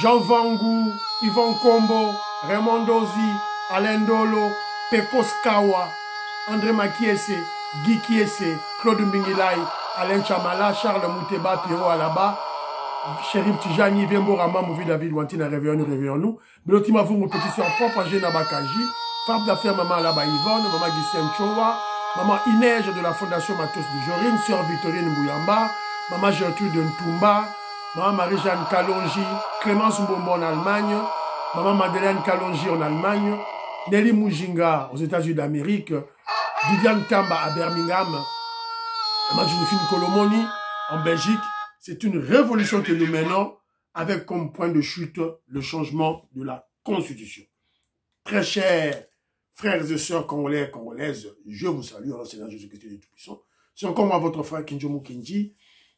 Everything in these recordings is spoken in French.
Jean Vangou, Yvon Kombo, Raymond Dozi, Alain Dolo, Pekos Kawa, André Makiese, Guy Kiese, Claude Mbingilai, Alain Chamala, Charles Mouteba, Pierrot Alaba, Chérif Tijani, Viembo Rama, Mouvi David, Wantina, réveillons-nous. Belotima vous, mon petit soeur propre, Gena Bakaji, femme d'affaires, maman Alaba Yvonne, maman Gisène Chowa, maman Inège de la Fondation Matos de Jorine, sœur Victorine Mbouyamba, maman Gertrude Ntumba, maman Marie-Jeanne Kalonji, Clémence Mbombo en Allemagne, maman Madeleine Kalonji en Allemagne, Nelly Mujinga aux États-Unis d'Amérique, Viviane Tamba à Birmingham, maman Joséphine Colomoni en Belgique. C'est une révolution que nous menons avec comme point de chute le changement de la Constitution. Très chers frères et sœurs congolais et congolaises, je vous salue en Seigneur Jésus-Christ de Tout-Puissant. C'est encore moi, votre frère Kinjomu Kinji,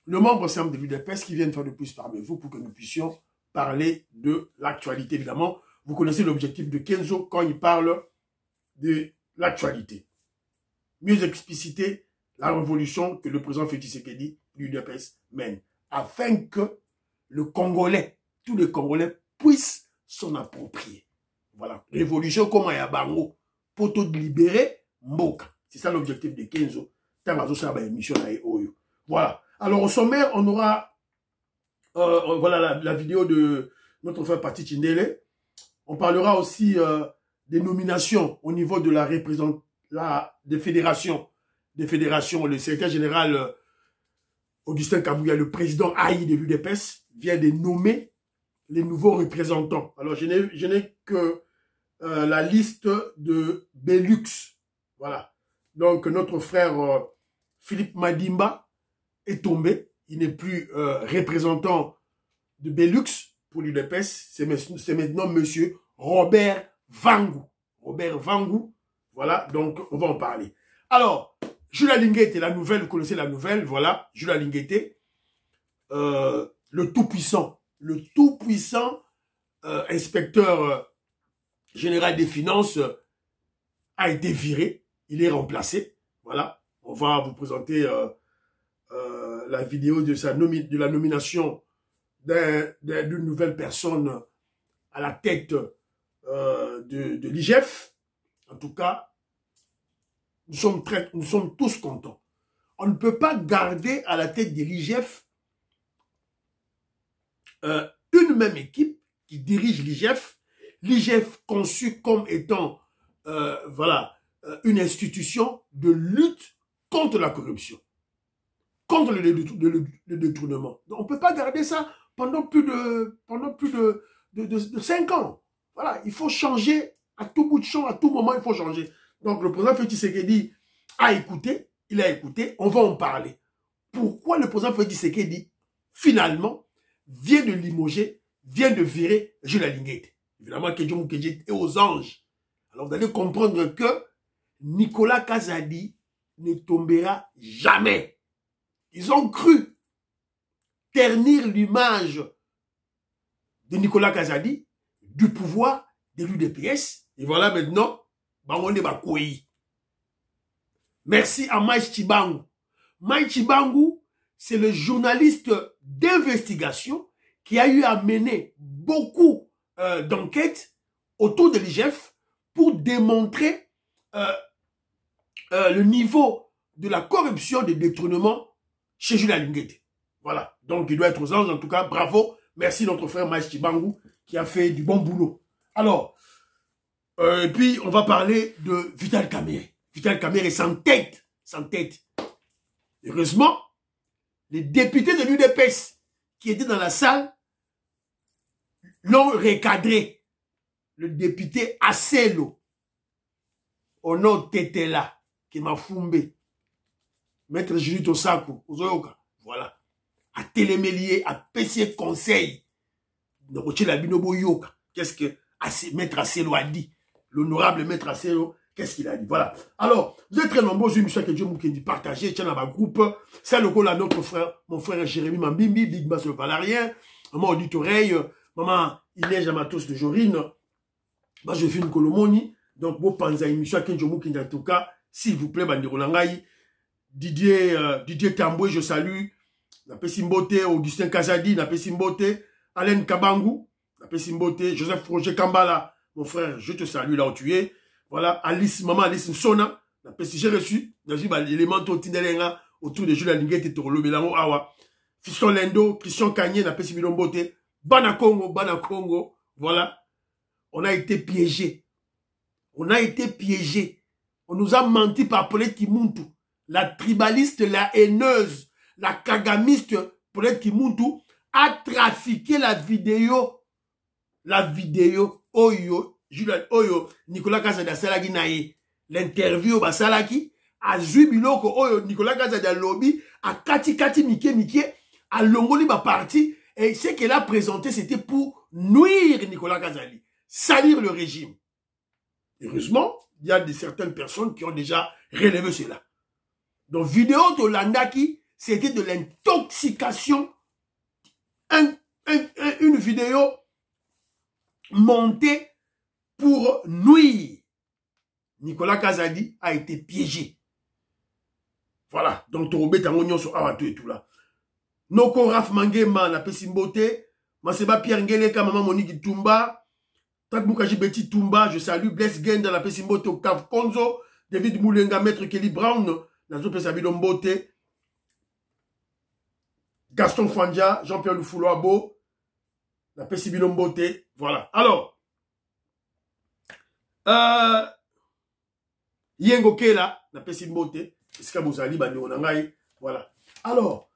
le membre simple de l'UDPS qui vient de faire de plus parmi vous pour que nous puissions parler de l'actualité. Évidemment, vous connaissez l'objectif de Kenzo quand il parle de l'actualité. Mieux expliciter la révolution que le président Félix Tshisekedi, l'UDPS, mène, afin que le Congolais, tous les Congolais puissent s'en approprier. Voilà. Révolution comme à Bango, pour tout libérer Mboka. C'est ça l'objectif de Kenzo. Voilà. Alors au sommaire, on aura voilà la vidéo de notre frère Pati Chindele. On parlera aussi des nominations au niveau de la représentation des fédérations. Le secrétaire général Augustin Kabouya, le président AI de l'UDPS, vient de nommer les nouveaux représentants. Alors je n'ai que la liste de Belux. Voilà. Donc notre frère Philippe Madimba est tombé. Il n'est plus représentant de Belux pour l'UDPS. C'est maintenant monsieur Robert Vangou. Robert Vangou. Voilà, donc on va en parler. Alors, Jules Linguete, la nouvelle, vous connaissez la nouvelle, voilà, Jules Linguete, le tout-puissant inspecteur général des finances a été viré, il est remplacé, voilà. On va vous présenter la vidéo de la nomination d'une nouvelle personne à la tête de l'IGF. En tout cas, nous sommes tous contents. On ne peut pas garder à la tête de l'IGF une même équipe qui dirige l'IGF. L'IGF conçu comme étant voilà, une institution de lutte contre la corruption, contre le détournement. Donc, on ne peut pas garder ça pendant plus de 5 ans. Voilà, il faut changer à tout bout de champ, à tout moment, il faut changer. Donc, le président Félix Tshisekedi a écouté, il a écouté, on va en parler. Pourquoi le président Félix Tshisekedi, finalement, vient de limoger, vient de virer Jules Linguete? Évidemment, Kedjo Mukedji est aux anges. Alors, vous allez comprendre que Nicolas Kazadi ne tombera jamais. Ils ont cru ternir l'image de Nicolas Kazadi, du pouvoir de l'UDPS. Et voilà maintenant, Bangonde Bakoui. Merci à Maïs Chibangu. Maïs Chibangu, c'est le journaliste d'investigation qui a eu à mener beaucoup d'enquêtes autour de l'IGF pour démontrer le niveau de la corruption, des détournements chez Jules Linguete. Voilà. Donc, il doit être aux anges. En tout cas, bravo. Merci notre frère Maïs Chibangu qui a fait du bon boulot. Alors, et puis, on va parler de Vital Kamerhe. Vital Kamerhe est sans tête. Sans tête. Heureusement, les députés de l'UDPS qui étaient dans la salle l'ont recadré. Le député Asselo, au nom de Tetela, qui m'a foumbé. Maître Judith Osako, voilà. À Télémélier, à PC Conseil. Qu'est-ce que Maître Asselo a dit? L'honorable Maître Asselo, qu'est-ce qu'il a dit? Voilà. Alors, vous êtes très nombreux, je me que Dieu m'a dit partager, tiens dans ma groupe. C'est le rôle à notre frère, mon frère Jérémy Mambimbi, Big Bass le Palarien, maman Audit Oreille, maman Inège Amatos de Jorine, moi je fais une colomoni, donc bon panza émission à Kenjomu Kinji en tout cas, s'il vous plaît, Bandiro Langaï, Didier Tamboué, je salue, Napé Simbote, Augustin Kazadi, Napé Simbote, Alain Kabangu, Pessimbote, Joseph Roger Kambala, mon frère, je te salue là où tu es. Voilà, Alice, maman Alice Msona, j'ai reçu, l'élément Tindelenga autour de Jules Lingete Torolo Belango Awa. Fiston Lendo, Christian Kanye, Pessimbote, Bana Congo, voilà. On a été piégés. On a été piégés. On nous a menti par Paulette Kimuntu. La tribaliste, la haineuse, la kagamiste Paulette Kimuntu a trafiqué la vidéo. Oyo, Julian Oyo, Nicolas Kazada Salaki Nae. L'interview Basalaki, a Zubiloko Oyo, Nicolas Kazada Lobby, a Kati Mike, a Longoli ba parti. Et ce qu'elle a présenté, c'était pour nuire Nicolas Kazali, salir le régime. Heureusement, il y a certaines personnes qui ont déjà relevé cela. Donc, vidéo de Landaki, c'était de l'intoxication. Une vidéo montée pour nuire. Nicolas Kazadi a été piégé. Voilà. Donc, Torobé Tangonion sur Arato et tout là. Noko Raf Mangema, na Pessimbote, Maseba Pierre Ngeleka, Maman Monique Tumba, Takmukaji Betty Tumba, je salue Bless Genda, la Pessimbote, Octave Konzo, David Moulenga, Maître Kelly Brown, Nazo Pesabidombote, Gaston Fandja, Jean-Pierre Lufouloabo, la Pessibilombote, voilà. Alors, Yengo Kela, la Pessimbote, Eska Bouzali, Bani Onangai, voilà. Alors,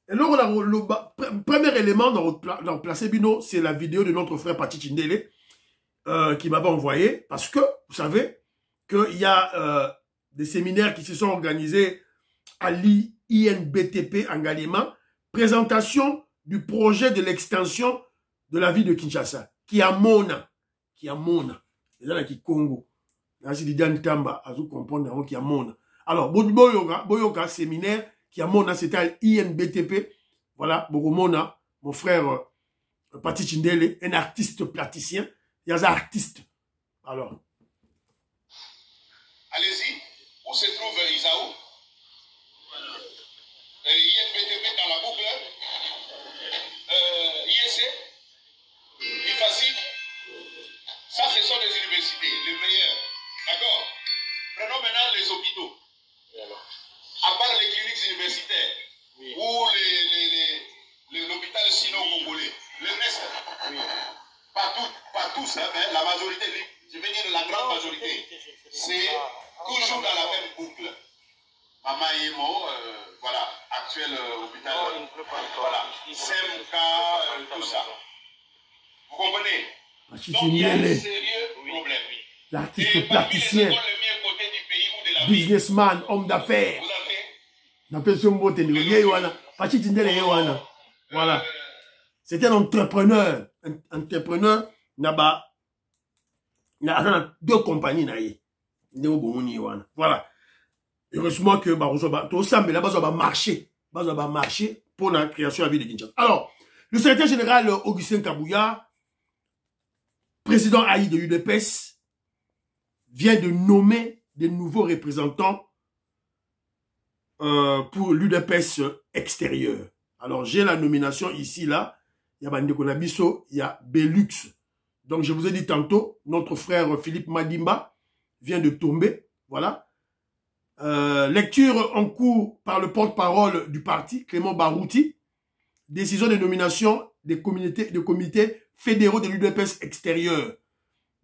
et donc, le premier élément dans Placé Bino, c'est la vidéo de notre frère Pati Chindele qui m'avait envoyé. Parce que, vous savez, qu'il y a des séminaires qui se sont organisés à l'INBTP en Galima. Présentation du projet de l'extension de la ville de Kinshasa. Qui a Mona. Les gens qui Congo. Là, c'est Didian Tamba. À vous comprendre, qui a Mona. Alors, Boyoka, séminaire. Qui a Mona, c'était à l'INBTP. Voilà, Boromona, mon frère Pati Chindele, un artiste praticien. Il y a des artistes. Alors. Allez-y, où se trouve Isaou? INBTP dans la boucle. IEC, IFACI. Ça, ce sont les universités, les meilleures. D'accord? Prenons maintenant les hôpitaux. À part les cliniques universitaires, oui, ou l'hôpital sino-congolais, le reste, oui, pas tous, hein, mais la majorité, je veux dire la grande majorité, c'est toujours dans la même boucle. Mama Yemo, voilà, actuel hôpital, voilà, SMK, tout ça. Vous comprenez? Donc il y a un sérieux problème. L'artiste praticien, businessman, homme d'affaires. Voilà. C'était un entrepreneur. Entrepreneur, n'a deux compagnies. Voilà. Heureusement que tout ça, mais là-bas, va marcher pour la création de la ville de Kinshasa. Alors, le secrétaire général Augustin Kabouya, président AI de l'UDPS, vient de nommer des nouveaux représentants pour l'UDPS extérieur. Alors, j'ai la nomination ici, là. Il y a Bandeko Nabiso, il y a Belux. Donc, je vous ai dit tantôt, notre frère Philippe Madimba vient de tomber. Voilà. Lecture en cours par le porte-parole du parti, Clément Barouti. Décision de nomination des comités fédéraux de l'UDPS extérieur.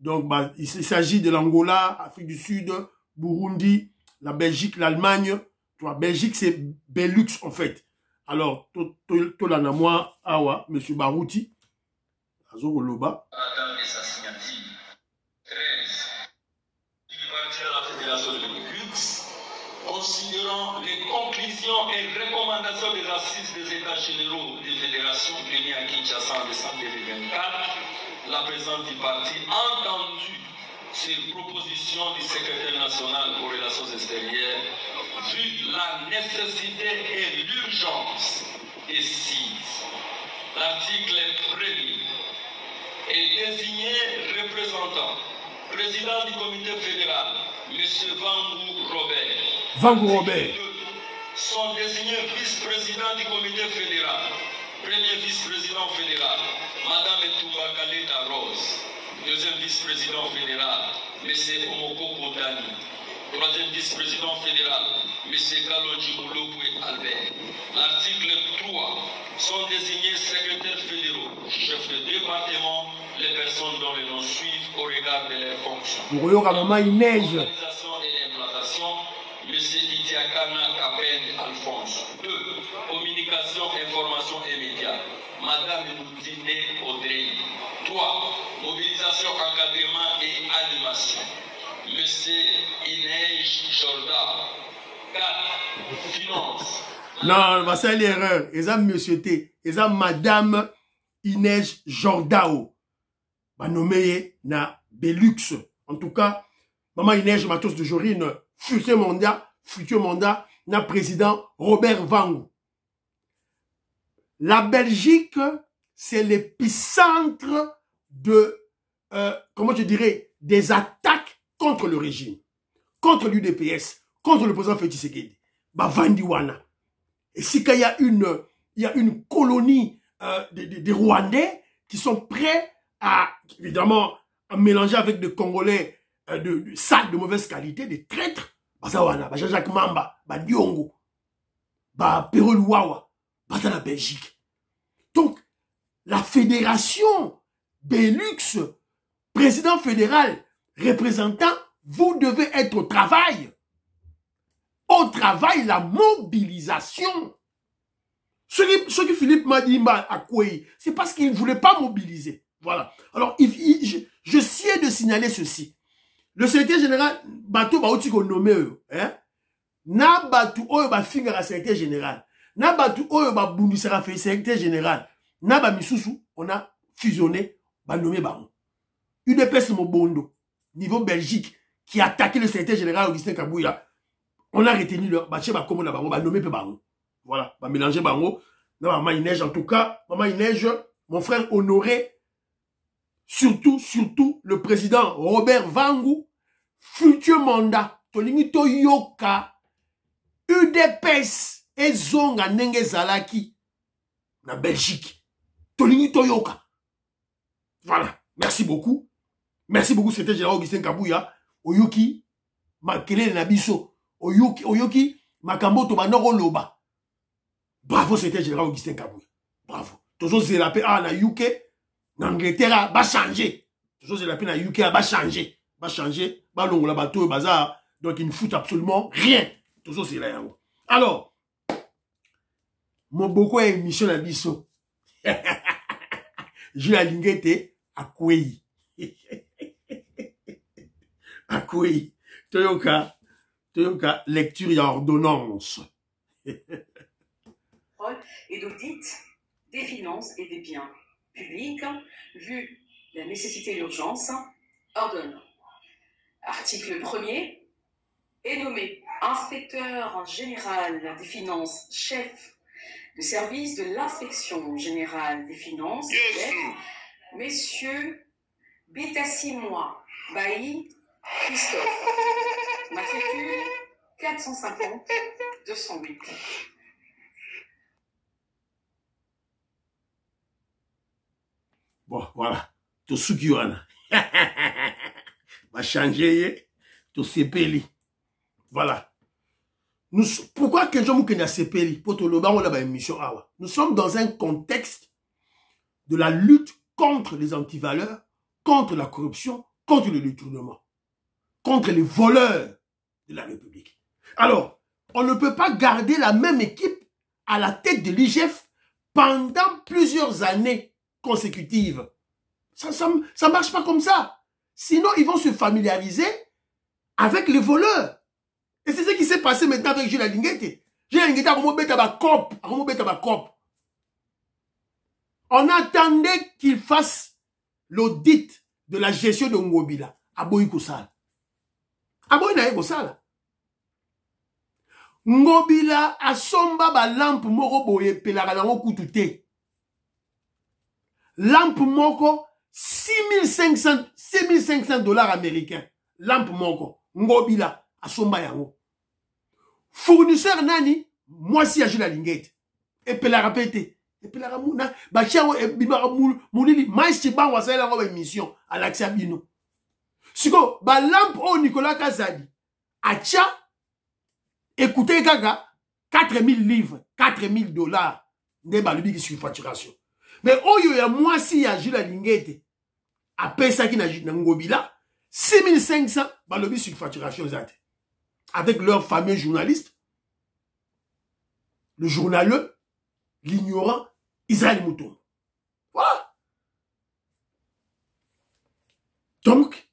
Donc, il s'agit de l'Angola, Afrique du Sud, Burundi, la Belgique, l'Allemagne. La Belgique, c'est Belux, en fait. Alors, tout là, moi, Awa, M. Barouti, Azoro Loba. Madame et sa signature. 13. Il partit à la Fédération de l'UDPS, considérant les conclusions et recommandations des assises des États généraux des fédérations réunies à Kinshasa en décembre 2024, la présidente du parti a entendu ces propositions du secrétaire national aux relations extérieures, vu la nécessité et l'urgence des CIS. L'article 1er est désigné représentant, président du comité fédéral, M. Vangou Robert. Sont désignés vice-président du comité fédéral, premier vice-président fédéral, Mme Etumba Kaleta Deuxième vice-président fédéral, M. Omoko Kodani. Troisième vice-président fédéral, M. Kalonji Moulopoué Albert. Article 3. Sont désignés secrétaires fédéraux, chefs de département, les personnes dont les noms suivent au regard de leurs fonctions. Organisation et implantation, M. Idiakana Kapen Alphonse. 2. Communication, information et médias, Madame Noudine Audrey. 3. Mobilisation, encadrement et animation, M. Inej Jorda. 4. Finance. Non, c'est l'erreur. Ils ont monsieur T. Ils ont Madame Inej Jordao. Bah nommé na Belux. En tout cas, Maman Inej Matos de Jorine, futur mandat, na président Robert Vangu. La Belgique, c'est l'épicentre de, comment je dirais, des attaques contre le régime, contre l'UDPS, contre le président Félix Tshisekedi. Bah Vandiwana. Et si qu'il y a une colonie des Rwandais qui sont prêts à, évidemment, à mélanger avec des Congolais de sales, de mauvaise qualité, des traîtres, bah Zawana, bah Jean-Jacques Mamba, bah Diongo, bah Perol Wawa, bah dans la Belgique. Donc, la fédération Belux, président fédéral, représentant, vous devez être au travail. Au travail, la mobilisation. Ce que Philippe m'a dit à Koué, c'est parce qu'il ne voulait pas mobiliser. Voilà. Alors, je sied de signaler ceci. Le secrétaire général, bateau ba outi ko nommé hein? Na bateau oyo ba finga la secrétaire général. Na bateau oyo ba bundisera fait secrétaire général. Na ba misusu, on a fusionné, ba nommé baron. UDPS Mobondo, niveau Belgique, qui a attaqué le secrétaire général Augustin Kabouya. On a retenu leur baché ba comme la baron, ba nommé pe baron. Voilà, ba mélanger baron. Na Maman Inej, en tout cas, Maman Inej, mon frère Honoré, surtout le président Robert Vangu, futur mandat, tolingi to yoka, UDPS et zonga nenge zalaki, na Belgique, tolingi to yoka. Voilà, merci beaucoup. Merci beaucoup, c'était général Augustin Kabouya, Oyuki, Makele Nabiso, Oyuki, Makambo Tobanoro Loba. Bravo, c'était général Augustin Kabouya. Bravo. Toujours c'est la paix, na UK, Angleterre va changer. Toujours c'est la paix, na UK va changer. Va changer, va longue la bateau et bazar. Donc il ne fout absolument rien. Toujours c'est là. Alors, mon beaucoup émission à Bisso. Je la linguette à Kouei. À Kouei. Toyoka, lecture et ordonnance. Et d'audit des finances et des biens publics, vu la nécessité et l'urgence, ordonne. Article 1er, est nommé inspecteur général des finances, chef de service de l'inspection générale des finances, messieurs Bétassimois Bailly Christophe, matricule 450-208. Bon, voilà. Tout ce qui y a. Va changer. Tout CPLI. Voilà. Pourquoi que je me CPLI? Pour tout le monde, on a une émission. Nous sommes dans un contexte de la lutte contre les antivaleurs, contre la corruption, contre le détournement, contre les voleurs de la République. Alors, on ne peut pas garder la même équipe à la tête de l'IGF pendant plusieurs années consécutives. Ça marche pas comme ça. Sinon, ils vont se familiariser avec les voleurs. Et c'est ce qui s'est passé maintenant avec Jules Linguette. Jules Linguette a remonté à COP. On attendait qu'il fasse l'audit de la gestion de Ngobila. Aboyi Kosala. Aboyi na Kosala. Ngobila a somba ba lampe moko boye pelaka nango kutute. Lampe moko 6500 dollars américains. Lampe moko. Ngobila a somba yango. Fournisseur nani? Moi si a Jules Linguette. Et pelaka pété. Et puis la ramuna, bachia bimara moulili, maïsti bang wa saïla roba émission à l'accès bino. Siko, ba lampe au Nicolas Kazadi, acha, écoutez gaga, 4000 livres, 4000 $, ne balubi qui sur facturation. Mais oh yo ya moi si ya Jules Lingete, a pesa qui na ngobila, 6500 balubi sur facturation zate. Avec leur fameux journaliste, le journaleux, l'ignorant, Israël Mouton. Voilà. Donc,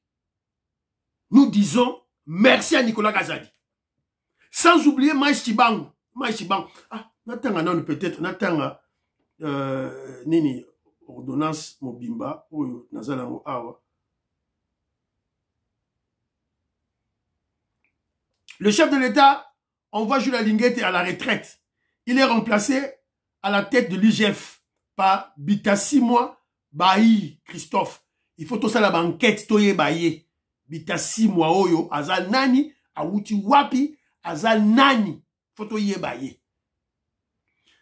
nous disons merci à Nicolas Kazadi. Sans oublier Maïchibango. Maïchibango. Ah, n'attends non peut-être, n'attends nini, ordonnance Mobimba, ou Nazalango Awa. Le chef de l'État envoie Jules Lingete à la retraite. Il est remplacé à la tête de l'IGF par Bitassimwa Bayi Christophe. Il faut tout ça la banquette toye Baye. Bitassimwa Oyo, Azal Nani, Awuti Wapi, Azal Nani, faut toye Baye.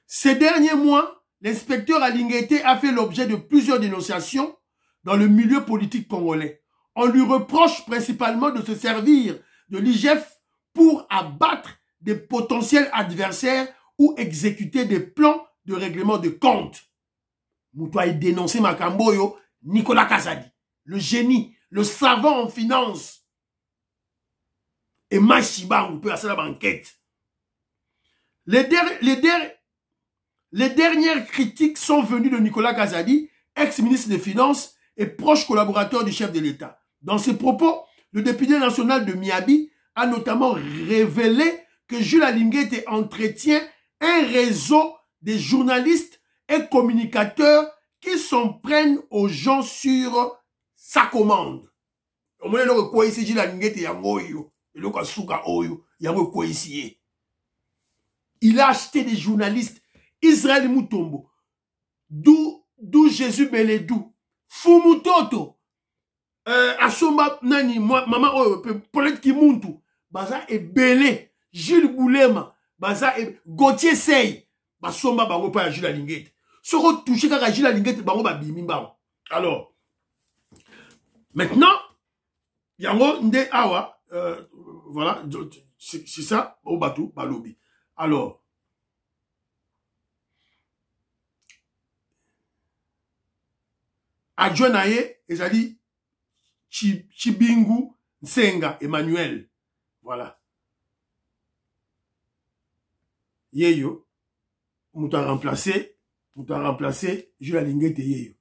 Ces derniers mois, l'inspecteur Lingete a fait l'objet de plusieurs dénonciations dans le milieu politique congolais. On lui reproche principalement de se servir de l'IGF pour abattre des potentiels adversaires ou exécuter des plans de règlement de compte. Moutoua est dénoncé Makamboyo, Nicolas Kazadi, le génie, le savant en finance. Et Machiba, on peut passer la banquette. Les dernières critiques sont venues de Nicolas Kazadi, ex-ministre des Finances et proche collaborateur du chef de l'État. Dans ses propos, le député national de Miabi a notamment révélé que Jules Lingete entretient un réseau de journalistes et communicateurs qui s'en prennent aux gens sur sa commande. Il a acheté des journalistes. Israël Moutombo, Dou Jésus Beledou, Fumutoto, Asoma Nani, Maman Paulette Kimuntu, Baza et Belé, Jules Boulema, Baza et Gauthier Sey, Basoma Bango pa Jules Lingete. Se retoucher quand Jules Lingete Bango ba bimimba. Alors, maintenant, Yango Nde Awa, voilà, c'est ça, au bateau, Balobi. Alors, adjoint naye, ezali Chibingu Nsenga Emmanuel. Voilà. Yeyo, mouta remplacé Jules Lingete yeyo.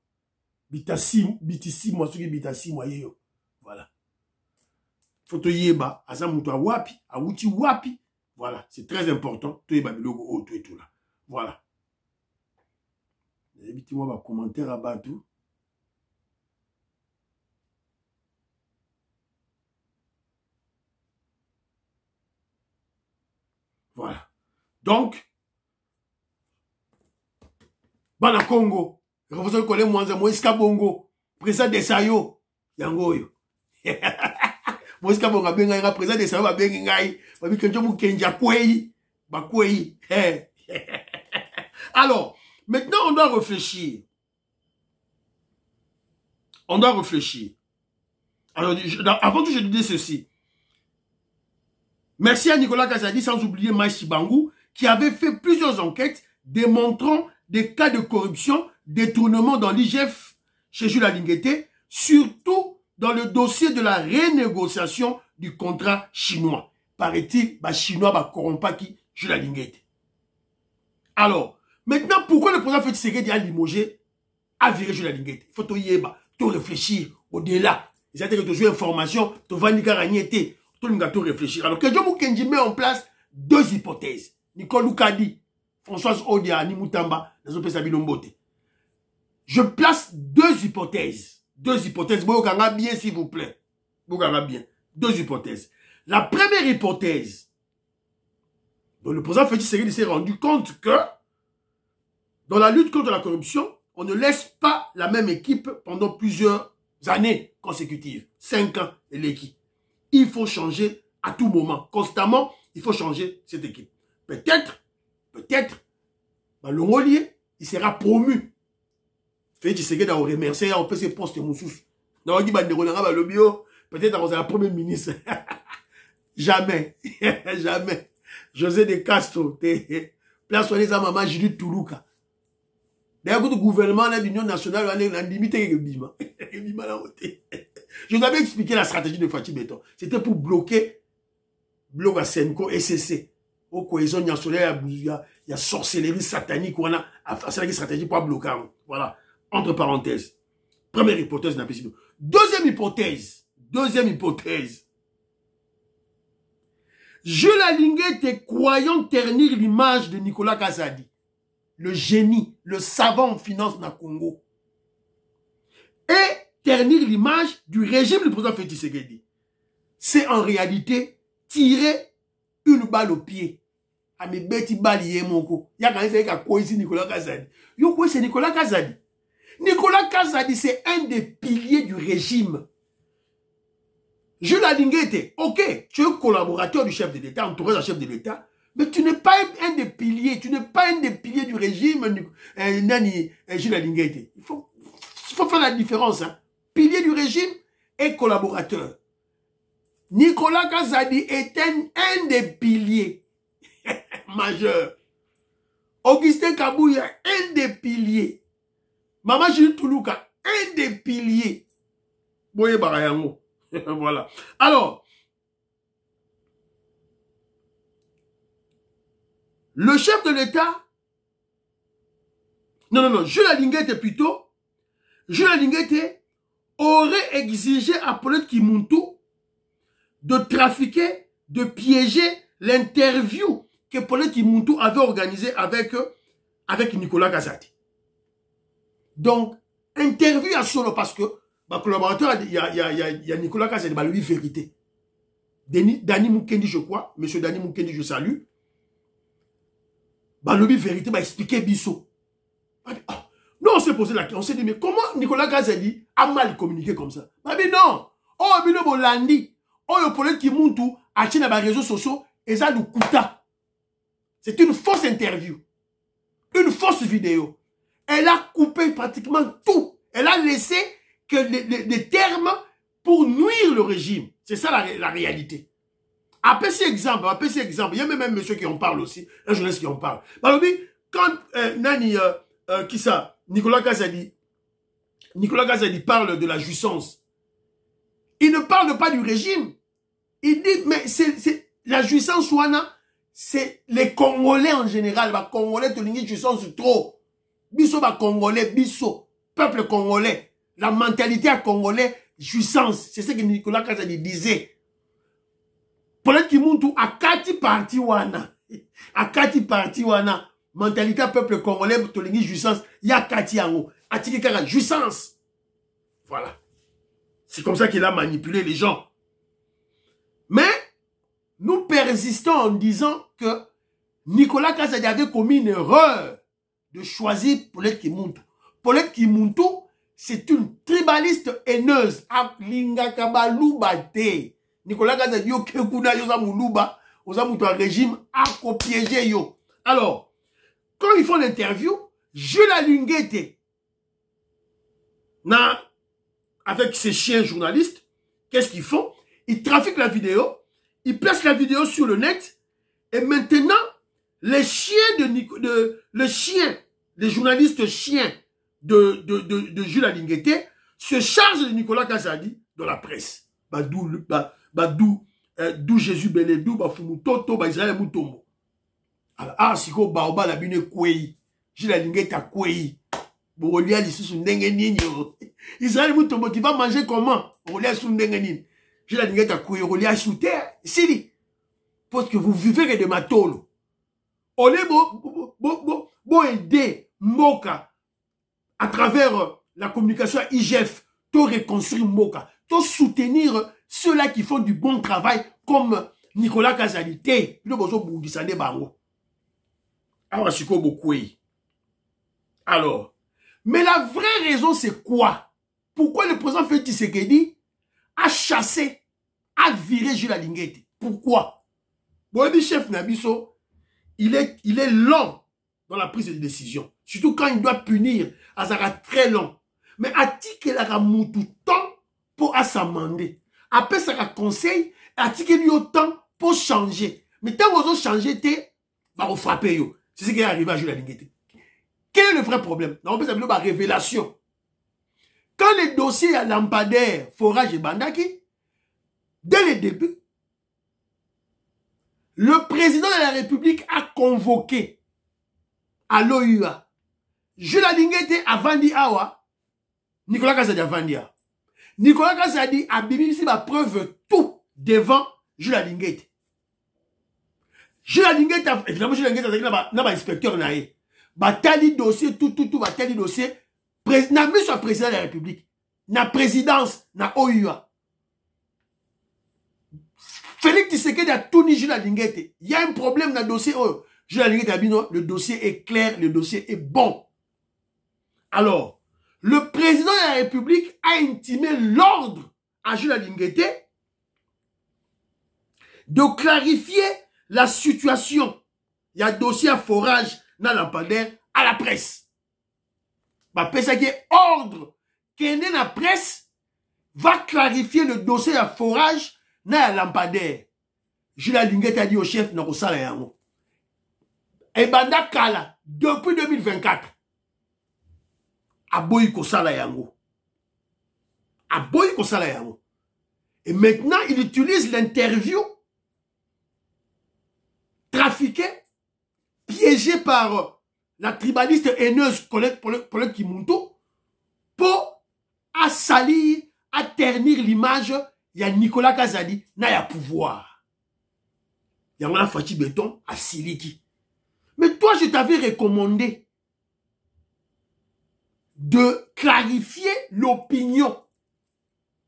Bitasi moi soki bitasi moi yeyo. Voilà. Faut yeba asa mouta wapi, awuti wapi. Voilà, c'est très important. To yeba bilogo o tout et tout là. Voilà. Évitez-moi ma commentaire à bas tout. Voilà. Donc, Bana Congo, professeur Kole Mwanza, Moïse Kabongo, président de Sayo, Yangoyo. Moïse Kabongo, président de Sayo, Bengai, Bakwei. Alors, maintenant, on doit réfléchir. Alors, avant tout, je dis ceci. Merci à Nicolas Kazadi, sans oublier Maïchi Bangou, qui avait fait plusieurs enquêtes démontrant des cas de corruption, détournement dans l'IGF chez Jules Lingete, surtout dans le dossier de la renégociation du contrat chinois. Paraît-il, Chinois corrompa qui Jules Lingete. Alors, maintenant, pourquoi le président Félix Tshisekedi a limogé, a viré Jules Lingete? Il faut tout réfléchir au-delà. C'est-à-dire que tu joues information, tu vas n'y gagner. Tout le monde réfléchir. Alors que John Mukendi met en place deux hypothèses. Nicole Loukadi, Françoise Odia, Nimutamba, je place deux hypothèses. Boganga bien, s'il vous plaît. Boganga bien. Deux hypothèses. La première hypothèse, dont le président Félix Tshisekedi s'est rendu compte que dans la lutte contre la corruption, on ne laisse pas la même équipe pendant plusieurs années consécutives. 5 ans de l'équipe. Il faut changer à tout moment. Constamment, il faut changer cette équipe. Peut-être, le Rolier, il sera promu. Félix Tshisekedi a remercié, on peut se poster Moussous. Peut-être dans la première ministre. Jamais. Jamais. José de Castro. Place où les maman Judith Toulouka. D'ailleurs, le gouvernement de l'Union nationale a limité le Bima. Je vous avais expliqué la stratégie de Fatih Béton. C'était pour bloquer à Senko et SCC. Au cohésion nationale, il y a sorcellerie satanique. On a fait la stratégie pour bloquer. Voilà. Entre parenthèses. Première hypothèse. Deuxième hypothèse. Jules Alingué était croyant ternir l'image de Nicolas Kazadi. Le génie, le savant en finance na Congo. Et ternir l'image du régime du président Félix Tshisekedi. C'est en réalité tirer une balle au pied. A mes bêtis baliers moko. Il y a quand même quoi ici Nicolas Kazadi. Yo quoi c'est Nicolas Kazadi. Nicolas Kazadi c'est un des piliers du régime. Jules Alingué était, ok, tu es collaborateur du chef de l'État, entouré d'un chef de l'État, mais tu n'es pas un des piliers, tu n'es pas un des piliers du régime, Jules Alingué était. Il faut faire la différence, hein. Pilier du régime et collaborateur. Nicolas Kazadi est un des piliers majeurs. Augustin Kabouya, un des piliers. Maman Jules Toulouka, un des piliers. Boye Barayango. Voilà. Alors, le chef de l'État, non, Jules Alingué était plutôt, Jules Alingué aurait exigé à Paulette Kimuntu de trafiquer, de piéger l'interview que Paulette Kimuntu avait organisée avec Nicolas Kazadi. Donc, interview à solo parce que ma collaborateur, il y a Nicolas Kazadi, lui vérité. Dani Mukendi, je crois, monsieur Dani Mukendi, je salue. Lui vérité, expliquer Bisso. Nous, on s'est posé la question, on s'est dit, mais comment Nicolas Kazadi a mal communiqué comme ça? Non. Oh, Bino Bolandi. Oh, le problème qui monte tout, à Chine, les réseaux sociaux, et ça nous coûte. C'est une fausse interview. Une fausse vidéo. Elle a coupé pratiquement tout. Elle a laissé que les termes pour nuire le régime. C'est ça la réalité. Après cet exemple, il y a même monsieur qui en parle aussi, un journaliste qui en parle. Quand Nicolas Kazadi parle de la jouissance, il ne parle pas du régime. Il dit, mais c'est la jouissance ouana, c'est les Congolais en général. Les Congolais, tu dis jouissance trop. Bisso, Congolais, bisso, peuple congolais. La mentalité à Congolais, jouissance. C'est ce que Nicolas Kazadi disait. Peut-être qu'il monte à Kati parti wana. À Kati parti wana. Mentalité à peuple congolais, Tolingi jouissance. Il y a Kati Yango. Atikikara, jouissance. Voilà. C'est comme ça qu'il a manipulé les gens. Mais, nous persistons en disant que Nicolas Kazadi avait commis une erreur de choisir Paulette Kimuntu. Paulette Kimuntu, c'est une tribaliste haineuse. Nicolas Kazadi, yo kekuna yo zamuluba, ozamuto un régime a copiégé yo. Alors, quand ils font l'interview, Jules Alingué avec ses chiens journalistes, qu'est-ce qu'ils font? Ils trafiquent la vidéo, ils placent la vidéo sur le net, et maintenant, les chiens les journalistes chiens de Jules Alingué se chargent de Nicolas Kazadi dans la presse. D'où Jésus Belé, d'où Fumutoto, Israël Moutombo. Alors, siko baoba la bine kwei. Jules Alingué ta kwei. Borolia l'issue ndenge ninyo. Israël Moutombo, tu vas manger comment? Borolia sous ndenge ninyo. Jules Alingué ta kwei, Borolia sous terre. Sili. Parce que vous vivez de matolo. On est bon aider Moka à travers la communication IGF, to reconstruire Moka, to soutenir ceux-là qui font du bon travail comme Nicolas Kazadi. Alors, mais la vraie raison c'est quoi? Pourquoi le président Félix Tshisekedi a chassé, a viré Jules Alingué? Pourquoi? Bon, le chef Nabiso, il est lent dans la prise de décision. Surtout quand il doit punir, ça sera très long. Mais Atike la moutou temps pour s'amender. Après ça conseil, Atike lui autant pour changer. Mais tant que vous changez, vous frappez. C'est ce qui est arrivé à Jules Linguete. Quel est le vrai problème? On peut s'appeler révélation. Quand les dossiers à lampadaire, forage et bandaki, dès le début, le président de la République a convoqué à l'OUA Jules Linguete a Vandi Awa, Nicolas Kazadi a Vandi Awa. Nicolas Kazadi a bimisi ma preuve tout devant Jules Linguete. Jules Linguete, évidemment, Jules Linguete a un inspecteur naé. Batali dossier, tout, batali dossier. N'a mis sur le président de la République. Na présidence, na OUA. Félix Tshisekedi a tout ni Jules Linguete. Il y a un problème dans le dossier. Oh, Jules Linguete a dit non, le dossier est clair, le dossier est bon. Alors, le président de la République a intimé l'ordre à Jules Linguete de clarifier la situation. Il y a dossier à forage dans lampadaire à la presse. Bah, ça qui est ordre qui est la presse va clarifier le dossier à forage dans la lampadaire. Jules Linguete a dit au chef dans le salaire. Et banda kala depuis 2024. Aboyi kosala yango. Aboyi kosala yango. Et maintenant, il utilise l'interview trafiquée, piégée par la tribaliste haineuse Colette Kimuntu pour salir, à ternir l'image de Nicolas Kazadi na ya pouvoir. Il y a un Fachi Béton à Siliki. Mais toi, je t'avais recommandé de clarifier l'opinion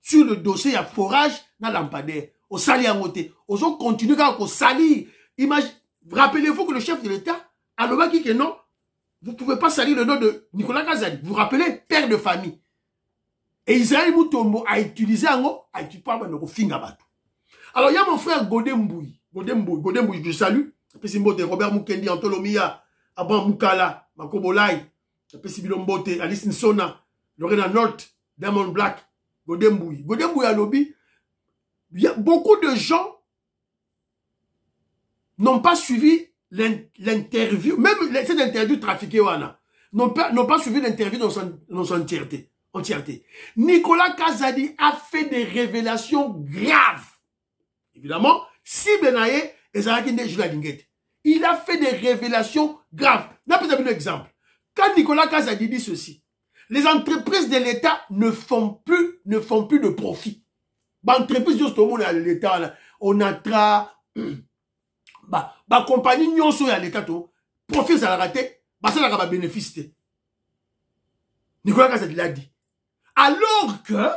sur le dossier à forage dans lampadaire. Au sali à moté. Aux autres continuent à salir. Rappelez-vous que le chef de l'État a dit que non, vous ne pouvez pas salir le nom de Nicolas Kazadi. Vous vous rappelez, père de famille. Et Israël Moutombo a utilisé un mot, a dit pas de finga. Alors il y a mon frère Godemboui, je salue. C'est Robert Mukendi, Antolomia, Aban Mukala, Makobolai. Bilombote, Alice Nsona, Lorena North, Diamond Black, Godemboui à lobby. Il y a beaucoup de gens n'ont pas suivi l'interview, même cette interview trafiquée, n'ont pas suivi l'interview dans son entièreté. Nicolas Kazadi a fait des révélations graves. Évidemment, si Benaye et Zarakinde Jules Linguete, il a fait des révélations graves. N'a pas un exemple. Quand Nicolas Kazadi dit ceci, les entreprises de l'État ne font plus de profit. L'entreprise justement de l'État, on a compagnie nyonso ya l'État to profit ça la raté, ça la bénéfice. Nicolas Kazadi l'a dit. Alors que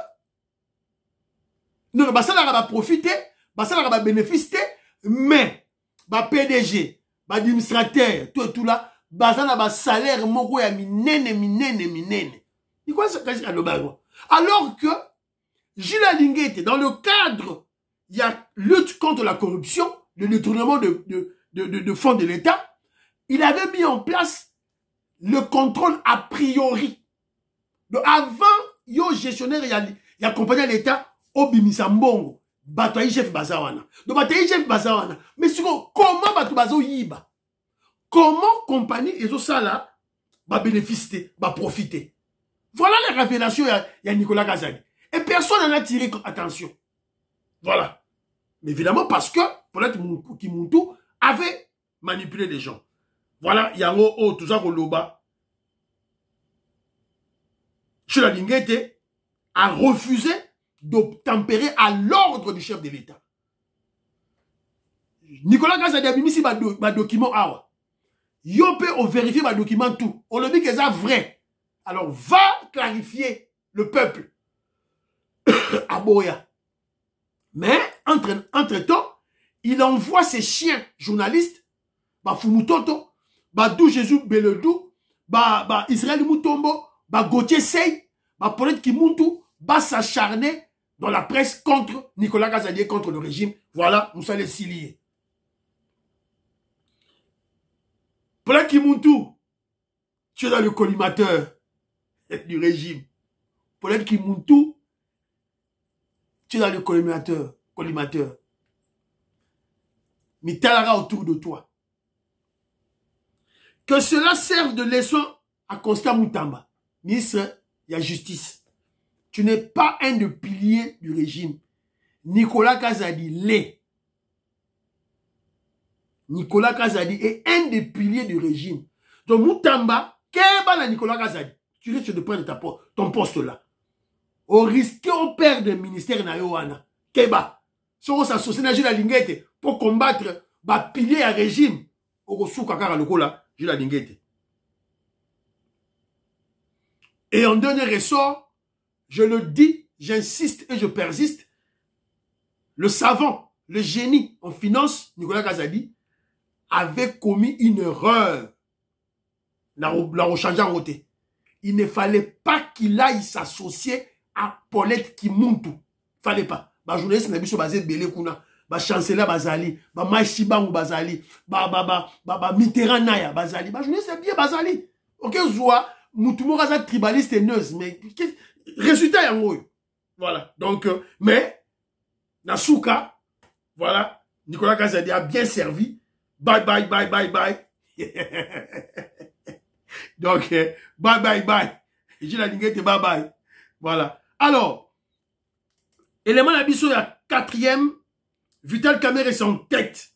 non, ça la profiter, ça la bénéfice, mais PDG, administrateur, tout là. Bazana ba salaire moko ya minene. Alors que Jules Linguete, dans le cadre, il y a lutte contre la corruption, le détournement de fonds de l'État, il avait mis en place le contrôle a priori. Donc avant, yo gestionnaire il y a compagnie l'État au Bimisambongo, bataille chef bazawana. Donc bataille chef bazawana. Mais comment batu bazo yiba? Comment compagnie et tout ça là va bénéficier, va profiter. Voilà la révélation il y a Nicolas Kazadi. Et personne n'en a tiré attention. Voilà. Mais évidemment parce que peut-être Kimuntu avait manipulé les gens. Voilà, il y a tout ça qu'on loba. Jules Linguete a refusé d'obtempérer à l'ordre du chef de l'État. Nicolas Kazadi a mis ici ma document awa. Yo peut vérifier ma document tout. On le dit que c'est vrai. Alors va clarifier le peuple à Boya. Mais entre-temps, il envoie ses chiens journalistes, Fumutoto, Dou Jésus Beledou, Israël Moutombo, Gauthier Sey, Paulette Kimuntu, s'acharner dans la presse contre Nicolas Kazadi et contre le régime. Voilà, nous sommes les liés. Paulette Kimuntu, tu es dans le collimateur du régime. Paulette Kimuntu, tu es dans le collimateur. Mitalara autour de toi. Que cela serve de leçon à Constant Moutamba, ministre de la Justice. Tu n'es pas un des piliers du régime. Nicolas Kazadi l'est. Nicolas Kazadi est un des piliers du régime. Donc Moutamba, qu'est-ce que Nicolas Kazadi? Tu risques de prendre ton poste là. Au risque au père du ministère na Yohana. Keba. Si on s'associe à la Linguette pour combattre les piliers à régime. Au Soukakara Lokola, la Linguette. Et en dernier ressort, je le dis, j'insiste et je persiste, le savant, le génie en finance, Nicolas Kazadi, avait commis une erreur. La rechange en route. Il ne fallait pas qu'il aille s'associer à Paulette Kimuntu. Fallait pas. Ba journaliste n'a pas basé belé kuna. Ba chancelier Bazali. Ba Maïchibangu Bazali. Ba Mitterrand Naya Bazali. Ba journaliste c'est bien Bazali. Ok, Zoua. Moutoumou Raza tribaliste et neuse. Mais, résultat yango. Voilà. Donc, mais, Nasuka, voilà. Nicolas Kazadi a bien servi. Bye, bye, bye, bye, bye. Donc, bye, bye, bye. J'ai la ligne, bye, bye. Voilà. Alors, élément d'abisso, il y a 4e, Vital Kamerhe est en tête.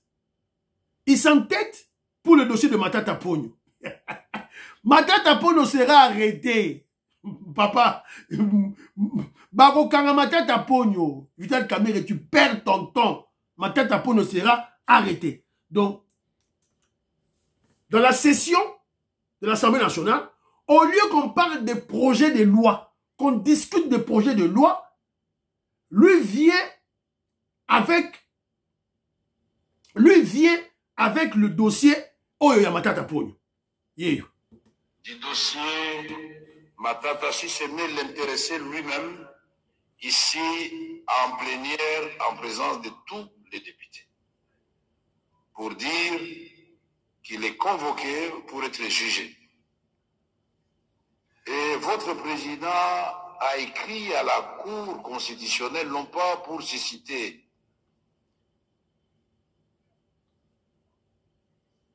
Il s'entête pour le dossier de Matata Pogno. Matata Pogno sera arrêté. Papa, Barokanga Matata Pogno, Vital Kamerhe, tu perds ton temps. Matata Pogno sera arrêté. Donc, dans la session de l'Assemblée nationale, au lieu qu'on parle des projets de loi, qu'on discute des projets de loi, lui vient avec le dossier Oyo Matata Pogno. Du dossier Matata, si ce n'est l'intéresser lui-même, ici en plénière, en présence de tous les députés, pour dire qu'il est convoqué pour être jugé. Et votre président a écrit à la Cour constitutionnelle, non pas pour susciter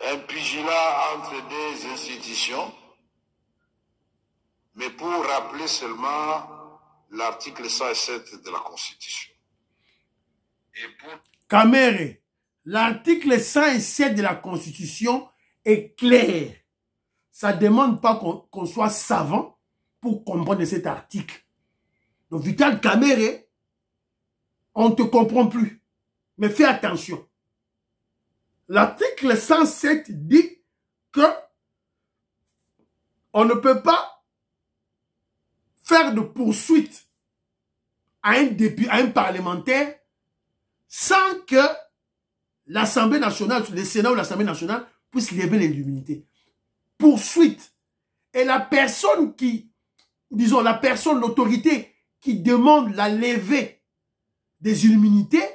un pugilat entre des institutions, mais pour rappeler seulement l'article 107 de la Constitution. Et pour... Kamerhe, l'article 107 de la Constitution est clair. Ça ne demande pas qu'on soit savant pour comprendre cet article. Donc, Vital Kamerhe, on ne te comprend plus. Mais fais attention. L'article 107 dit que on ne peut pas faire de poursuite à un parlementaire sans que l'Assemblée nationale, le Sénat ou l'Assemblée nationale puisse lever l'immunité. Poursuite. Et la personne qui, disons, l'autorité qui demande la levée des immunités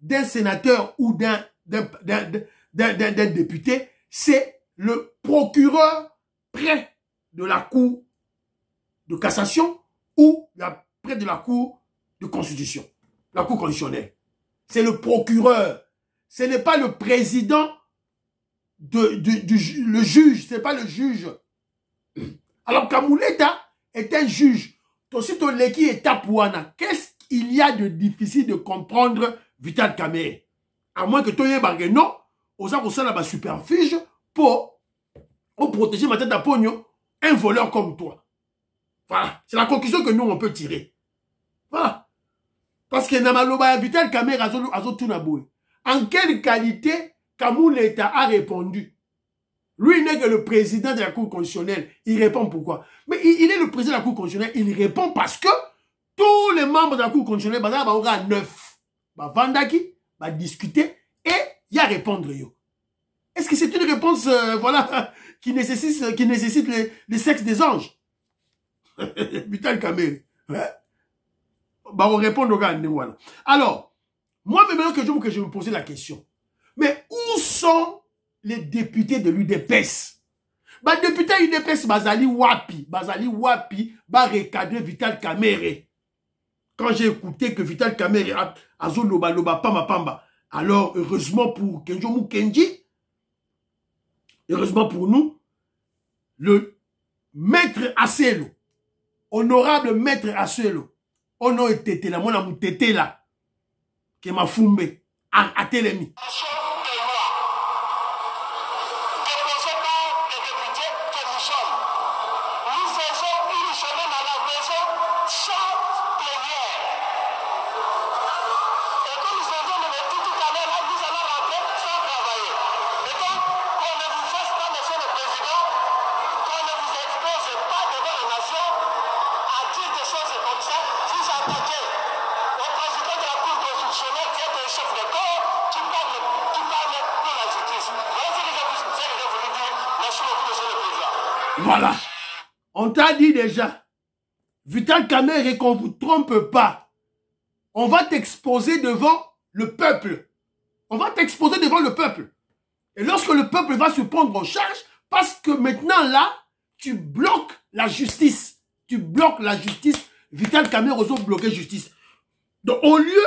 d'un sénateur ou d'un député, c'est le procureur près de la Cour de cassation ou près de la Cour de constitution, la Cour constitutionnelle. C'est le procureur. Ce n'est pas le président, le juge, ce n'est pas le juge. Alors Kamouleta est un juge. Tosito Leki est Tapouana. Qu'est-ce qu'il y a de difficile de comprendre Vital Kamerhe? À moins que Toye Bargueno, osa kosala ba superfuge pour protéger Matata Pogno, un voleur comme toi. Voilà. C'est la conclusion que nous, on peut tirer. Voilà. Parce que Namaloba Vital Kamerhe Azo Tunaboué. En quelle qualité Kamouleta a répondu? Lui n'est que le président de la Cour constitutionnelle. Il répond pourquoi? Mais il est le président de la Cour constitutionnelle. Il répond parce que tous les membres de la Cour constitutionnelle, il y a 9. Vandaki va discuter et il y a répondre. Est-ce que c'est une réponse voilà, qui nécessite le sexe des anges? Vital Kamerhe. On répond au gars. Voilà. Alors, moi, maintenant que je me posais la question, mais où sont les députés de l'UDPS? Ba député UDPS bazali wapi, ba recadrer Vital Kamerhe. Quand j'ai écouté que Vital Kamerhe a loba pamba, alors heureusement pour Kenjo Mukenji, heureusement pour nous, le maître Aselo, honorable maître Aselo, ono etete la mona mutete la, ke mafumbe, a telemi. Voilà. On t'a dit déjà, Vital Kamerhe, qu'on ne vous trompe pas. On va t'exposer devant le peuple. On va t'exposer devant le peuple. Et lorsque le peuple va se prendre en charge, parce que maintenant là, tu bloques la justice. Tu bloques la justice. Vital Kamerhe a bloqué la justice. Donc au lieu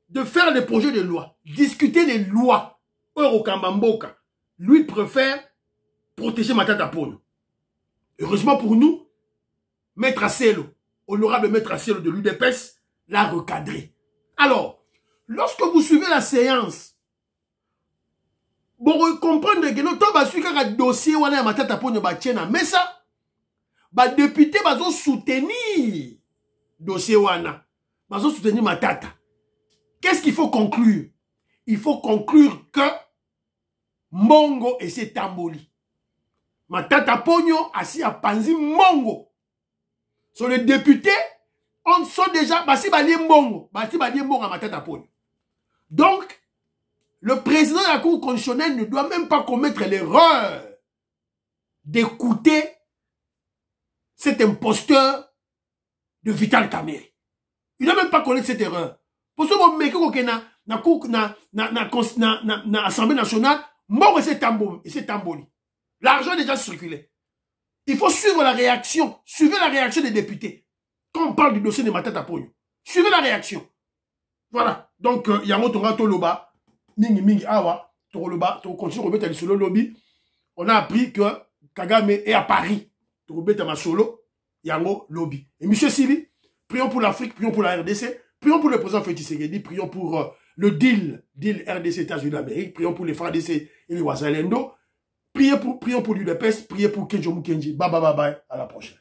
de faire des projets de loi, discuter les lois, Eurokambamboka, lui préfère protéger Matata Ponyo. Heureusement pour nous, Maître Aselo, honorable Maître Aselo de l'UDPS, l'a recadré. Alors, lorsque vous suivez la séance, vous comprenez que notre dossier wana Matata Ponyo batiena, mais ça, député bazo soutenir dossier wana, bazo soutenir Matata. Qu'est-ce qu'il faut conclure? Il faut conclure que Mbongo et ses tamboli. Matata Ponyo assis à Panzi Mbongo. Sur les députés, on sont déjà basi bali Mbongo à Matata Ponyo. Donc, le président de la Cour constitutionnelle ne doit même pas commettre l'erreur d'écouter cet imposteur de Vital Kamerhe. Il ne doit même pas connaître cette erreur. Pour ce moment, na Assemblée nationale, Mbongo et c'est tamboli. L'argent est déjà circulé. Il faut suivre la réaction. Suivez la réaction des députés. Quand on parle du dossier de Matata Ponyo, suivez la réaction. Voilà. Donc, yango tonga toloba, mingi awa, toloba, to continue remettre le solo lobby. On a appris que Kagame est à Paris. To remettre ma solo, yango lobby. Et monsieur Sili, prions pour l'Afrique, prions pour la RDC, prions pour le président Félix Tshisekedi, prions pour le deal RDC États-Unis d'Amérique, prions pour les FARDC et les Wazalendo. Priez pour l'UDPS, priez pour Kenjo Mukenji. Bye bye bye bye. À la prochaine.